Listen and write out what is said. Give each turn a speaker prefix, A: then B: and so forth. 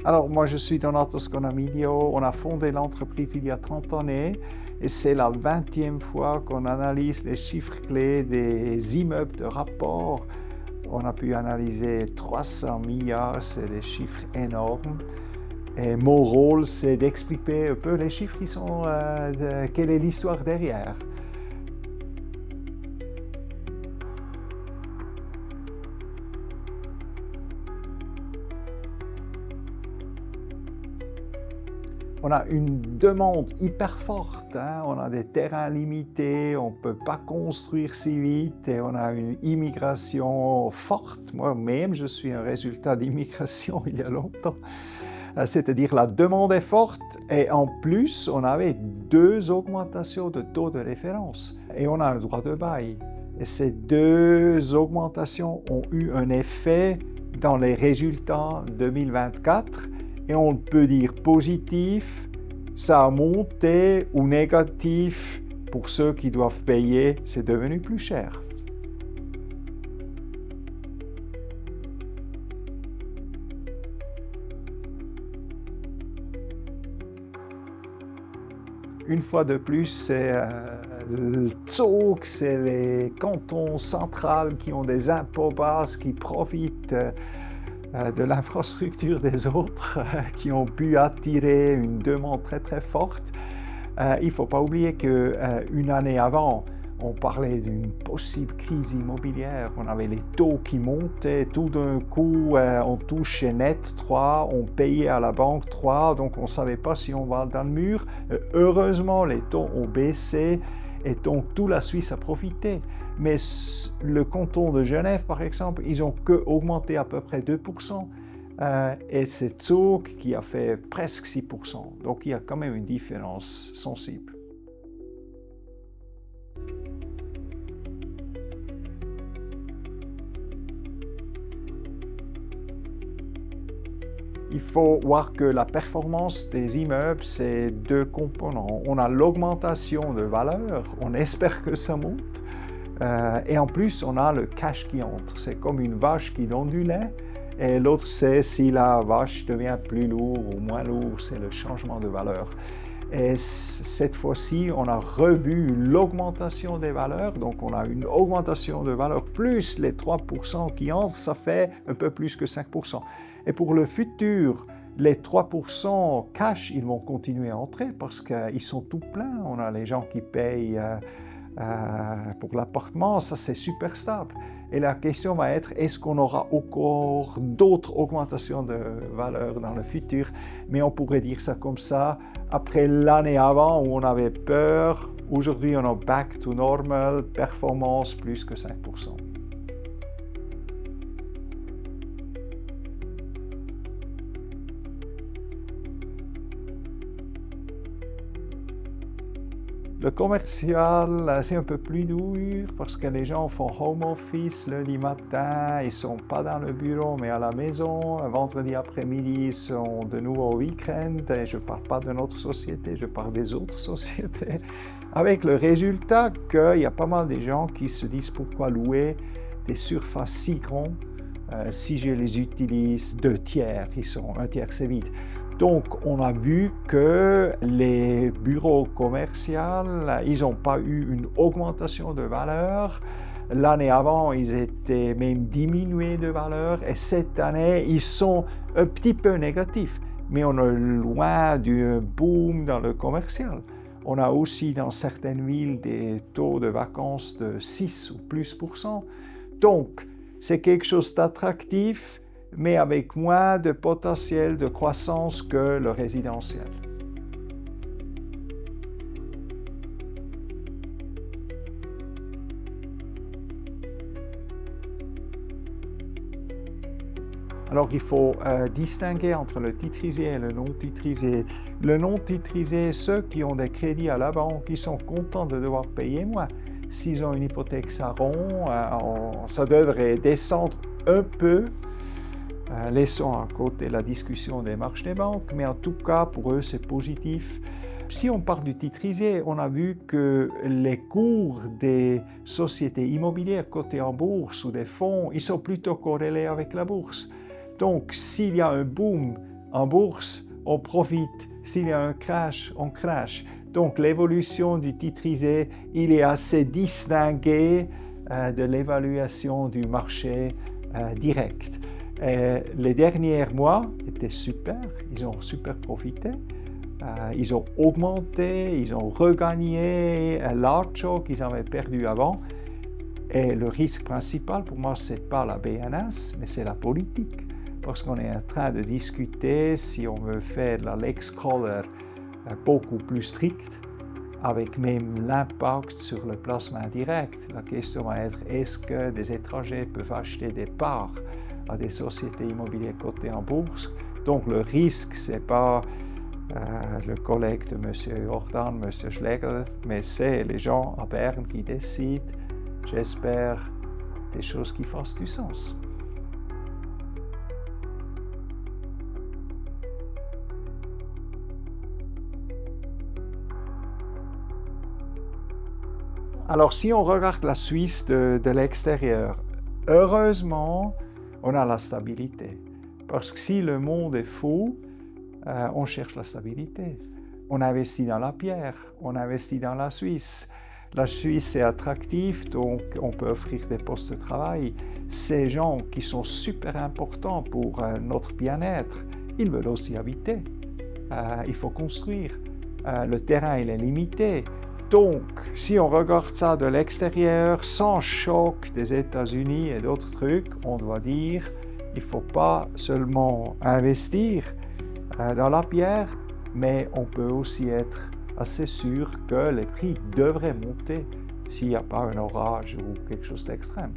A: Alors moi je suis Donato Sconamidio, on a fondé l'entreprise il y a 30 années et c'est la 20e fois qu'on analyse les chiffres clés des immeubles de rapport. On a pu analyser 300 milliards, c'est des chiffres énormes. Et mon rôle, c'est d'expliquer un peu les chiffres qui sont, quelle est l'histoire derrière. On a une demande hyper forte, hein? On a des terrains limités, on ne peut pas construire si vite et on a une immigration forte. Moi-même, je suis un résultat d'immigration il y a longtemps. C'est-à-dire la demande est forte et en plus, on avait 2 augmentations de taux de référence et on a un droit de bail. Et ces 2 augmentations ont eu un effet dans les résultats 2024. Et on peut dire positif, ça a monté, ou négatif, pour ceux qui doivent payer, c'est devenu plus cher. Une fois de plus, c'est le Zug, c'est les cantons centraux qui ont des impôts bas, qui profitent de l'infrastructure des autres, qui ont pu attirer une demande très très forte. Il ne faut pas oublier qu'une année avant, on parlait d'une possible crise immobilière. On avait les taux qui montaient, tout d'un coup, on touchait net 3, on payait à la banque 3, donc on ne savait pas si on va dans le mur. Heureusement, les taux ont baissé et donc toute la Suisse a profité. Mais le canton de Genève, par exemple, ils n'ont que augmenté à peu près 2%. Et c'est Zug qui a fait presque 6%. Donc il y a quand même une différence sensible. Il faut voir que la performance des immeubles, c'est 2 composants. On a l'augmentation de valeur, on espère que ça monte. Et en plus, on a le cash qui entre. C'est comme une vache qui donne du lait. Et l'autre, c'est si la vache devient plus lourde ou moins lourde, c'est le changement de valeur. Et cette fois-ci, on a revu l'augmentation des valeurs. Donc, on a une augmentation de valeur plus les 3% qui entrent, ça fait un peu plus que 5%. Et pour le futur, les 3% cash, ils vont continuer à entrer parce qu'ils sont tout pleins. On a les gens qui payent pour l'appartement, ça c'est super stable. Et la question va être, est-ce qu'on aura encore d'autres augmentations de valeur dans le futur? Mais on pourrait dire ça comme ça, après l'année avant où on avait peur, aujourd'hui on est back to normal, performance plus que 5%. Le commercial, c'est un peu plus dur parce que les gens font home office lundi matin, ils ne sont pas dans le bureau mais à la maison. Vendredi après-midi, ils sont de nouveau au week-end. Et je ne parle pas de notre société, je parle des autres sociétés. Avec le résultat qu'il y a pas mal de gens qui se disent pourquoi louer des surfaces si grandes si je les utilise 2 tiers, ils sont 1 tiers, c'est vite. Donc, on a vu que les bureaux commerciaux, ils n'ont pas eu une augmentation de valeur. L'année avant, ils étaient même diminués de valeur. Et cette année, ils sont un petit peu négatifs. Mais on est loin du boom dans le commercial. On a aussi dans certaines villes des taux de vacances de 6 ou plus %. Donc, c'est quelque chose d'attractif, mais avec moins de potentiel de croissance que le résidentiel. Alors il faut distinguer entre le titrisé et le non titrisé. Le non titrisé, ceux qui ont des crédits à la banque, ils sont contents de devoir payer moins. S'ils ont une hypothèque Saron, ça devrait descendre un peu. Laissons à côté la discussion des marges des banques, mais en tout cas, pour eux, c'est positif. Si on parle du titrisé, on a vu que les cours des sociétés immobilières cotées en bourse ou des fonds, ils sont plutôt corrélés avec la bourse. Donc, s'il y a un boom En bourse, on profite. S'il y a un crash, on crash. Donc l'évolution du titrisé, il est assez distingué de l'évaluation du marché direct. Les derniers mois étaient super, ils ont super profité. Ils ont augmenté, ils ont regagné l'argent qu'ils avaient perdu avant. Et le risque principal pour moi, ce n'est pas la BNS, mais c'est la politique. Parce qu'on est en train de discuter si on veut faire la Lex Koller beaucoup plus stricte, avec même l'impact sur le placement direct. La question va être, est-ce que des étrangers peuvent acheter des parts à des sociétés immobilières cotées en bourse? Donc le risque, ce n'est pas le collègue de M. Jordan, M. Schlegel, mais c'est les gens à Berne qui décident, j'espère, des choses qui fassent du sens. Alors, si on regarde la Suisse de l'extérieur, heureusement, on a la stabilité. Parce que si le monde est fou, on cherche la stabilité. On investit dans la pierre, on investit dans la Suisse. La Suisse est attractive, donc on peut offrir des postes de travail. Ces gens qui sont super importants pour notre bien-être, ils veulent aussi habiter. Il faut construire. Le terrain, il est limité. Donc, si on regarde ça de l'extérieur, sans choc des États-Unis et d'autres trucs, on doit dire il ne faut pas seulement investir dans la pierre, mais on peut aussi être assez sûr que les prix devraient monter s'il n'y a pas un orage ou quelque chose d'extrême.